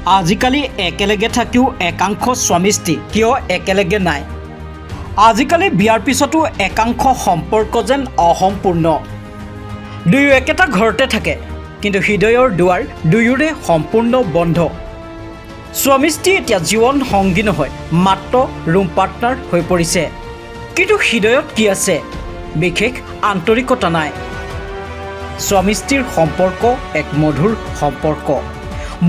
আজিকালি একেলগে থাকিও একাংশ স্বামী স্ত্ৰী কিয় একেলগে নাই? আজিকালি বিয়াৰ পিছতো একাংশ সম্পৰ্ক যেন অসম্পূৰ্ণ। দুয়ো একেটা ঘৰতে থাকে, কিন্তু হৃদয়ৰ দুৱাৰ দুয়োৰে সম্পূৰ্ণ বন্ধ। স্বামী স্ত্ৰী এতিয়া জীৱন সংগী নহয়, মাত্ৰ ৰুম পাৰ্টনাৰ হৈ পৰিছে। কিন্তু হৃদয়ত কি আছে? বিশেষ আন্তৰিকতা নাই। স্বামী স্ত্ৰীৰ সম্পৰ্ক এক মধুৰ সম্পৰ্ক,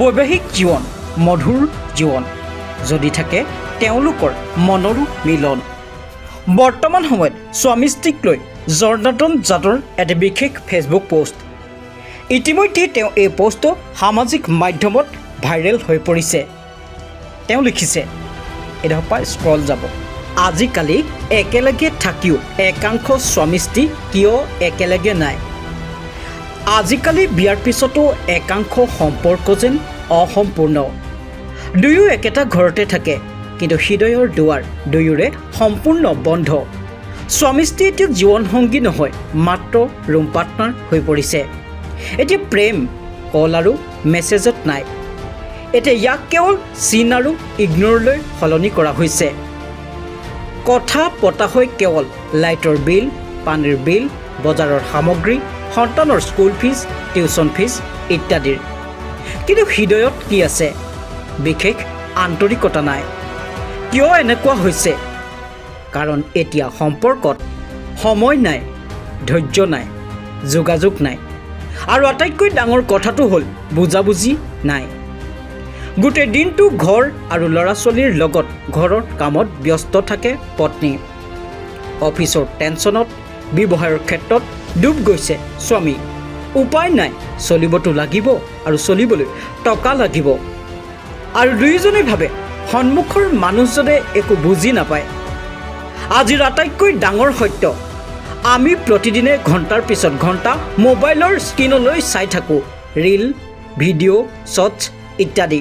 বৈবাহিক জীৱন মধুৰ জীৱন, যদি থাকে তেওঁলোকৰ মনৰো মিলন। বৰ্তমান সময়ত স্বামী স্ত্ৰীক লৈ জৰ্দাটন যাদৱৰ এটা বিশেষ ফেচবুক পোষ্ট। ইতিমধ্যে তেওঁ এই পোষ্টটো সামাজিক মাধ্যমত ভাইৰেল হৈ পৰিছে। তেওঁ লিখিছে, এডোখৰ স্ক্ৰল যাব, আজিকালি একেলগে থাকিও একাংশ স্বামী স্ত্ৰী কিয় একেলগে নাই? আজিকালি বিয়াৰ পিছতো একাংশ সম্পৰ্ক যেন অসম্পূৰ্ণ। দুয়ো একেটা ঘৰতে থাকে, কিন্তু হৃদয়ৰ দুৱাৰ দুয়োৰে সম্পূৰ্ণ বন্ধ। স্বামী স্ত্ৰী এতিয়া জীৱন সংগী নহয়, মাত্ৰ ৰুম পাৰ্টনাৰ হৈ পৰিছে। এতিয়া প্ৰেম কল আৰু মেছেজত নাই। এতিয়া ইয়াক কেৱল চিন আৰু ইগন'ৰলৈ সলনি কৰা হৈছে। কথা পতা হয় কেৱল লাইটৰ বিল, পানীৰ বিল, বজাৰৰ সামগ্ৰী, সন্তানৰ স্কুল ফিজ, টিউশ্যন ফিজ ইত্যাদিৰ। কিন্তু হৃদয়ত কি আছে? বিশেষ আন্তৰিকতা নাই। কিয় এনেকুৱা হৈছে? কাৰণ এতিয়া সম্পৰ্কত সময় নাই, ধৈৰ্য নাই, যোগাযোগ নাই, আৰু আটাইতকৈ ডাঙৰ কথাটো হ'ল বুজাবুজি নাই। গোটেই দিনটো ঘৰ আৰু ল'ৰা ছোৱালীৰ লগত ঘৰৰ কামত ব্যস্ত থাকে পত্নী। অফিচৰ টেনশ্যনত, ব্যৱসায়ৰ ক্ষেত্ৰত ডুব গৈছে স্বামী। উপায় নাই, চলিবতো লাগিব, আৰু চলিবলৈ টকা লাগিব। আৰু দুয়োজনে ভাবে সন্মুখৰ মানুহজনে একো বুজি নাপায়। আজিৰ আটাইতকৈ ডাঙৰ সত্য, আমি প্ৰতিদিনে ঘণ্টাৰ পিছত ঘণ্টা মোবাইলৰ স্ক্ৰীনলৈ চাই থাকোঁ, ৰীল, ভিডিঅ', শ্বৰ্টছ ইত্যাদি।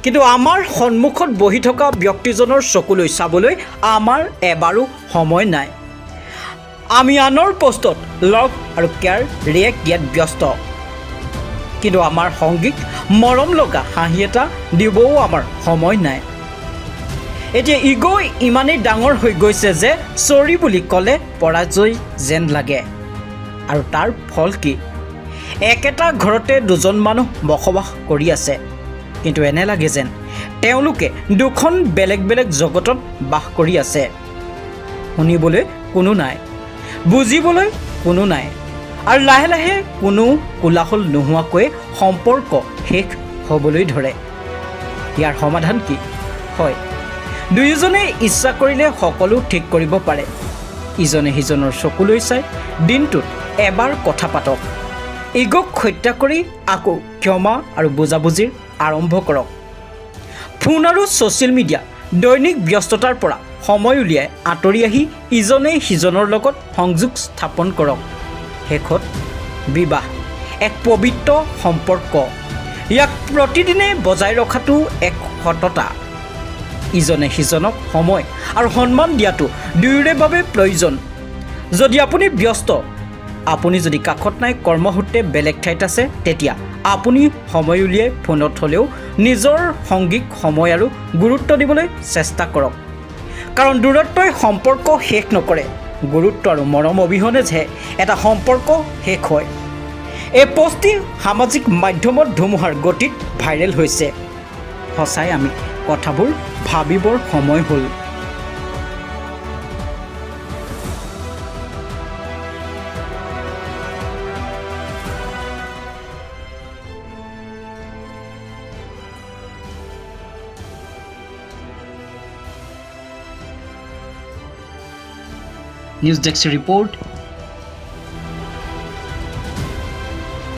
কিন্তু আমাৰ সন্মুখত বহি থকা ব্যক্তিজনৰ চকুলৈ চাবলৈ আমাৰ এবাৰো সময় নাই। আমি আনৰ পষ্টত লাভ আৰু কেয়াৰ ৰিয়েক্ট দিয়াত ব্যস্ত, কিন্তু আমাৰ সংগীক মৰম লগা হাঁহি এটা দিবও আমাৰ সময় নাই। এতিয়া ইগ' ইমানেই ডাঙৰ হৈ গৈছে যে চৰি বুলি ক'লে পৰাজয় যেন লাগে। আৰু তাৰ ফল কি? একেটা ঘৰতে দুজন মানুহ বসবাস কৰি আছে, কিন্তু এনে লাগে যেন তেওঁলোকে দুখন বেলেগ বেলেগ জগতত বাস কৰি আছে। শুনিবলৈ কোনো নাই, বুজিবলৈ কোনো নাই, আৰু লাহে লাহে কোনো কোলাহল নোহোৱাকৈ সম্পৰ্ক শেষ হ'বলৈ ধৰে। ইয়াৰ সমাধান কি? হয়, দুয়োজনে ইচ্ছা কৰিলে সকলো ঠিক কৰিব পাৰে। ইজনে সিজনৰ চকুলৈ চাই দিনটোত এবাৰ কথা পাতক। ইগক হত্যা কৰি আকৌ ক্ষমা আৰু বুজাবুজিৰ আৰম্ভ কৰক। ফোন আৰু ছ'চিয়েল মিডিয়া দৈনিক ব্যস্ততাৰ পৰা সময় উলিয়াই আঁতৰি আহি ইজনে সিজনৰ লগত সংযোগ স্থাপন কৰক। শেষত বিবাহ এক পবিত্ৰ সম্পৰ্ক। ইয়াক প্ৰতিদিনে বজাই ৰখাটো এক সততা। ইজনে সিজনক সময় আৰু সন্মান দিয়াটো দুয়োৰে বাবে প্ৰয়োজন। যদি আপুনি ব্যস্ত, আপুনি যদি কাষত নাই, কৰ্মসূত্ৰে বেলেগ ঠাইত আছে, তেতিয়া আপুনি সময় উলিয়াই ফোনত হ'লেও নিজৰ সংগীক সময় আৰু গুৰুত্ব দিবলৈ চেষ্টা কৰক। কাৰণ দূৰত্বই সম্পৰ্ক শেষ নকৰে, গুৰুত্ব আৰু মৰম অবিহনেহে এটা সম্পৰ্ক শেষ হয়। এই পষ্টটি সামাজিক মাধ্যমত ধুমুহাৰ গতিত ভাইৰেল হৈছে। সঁচাই আমি কথাবোৰ ভাবিবৰ সময় হ'ল। News Desk report.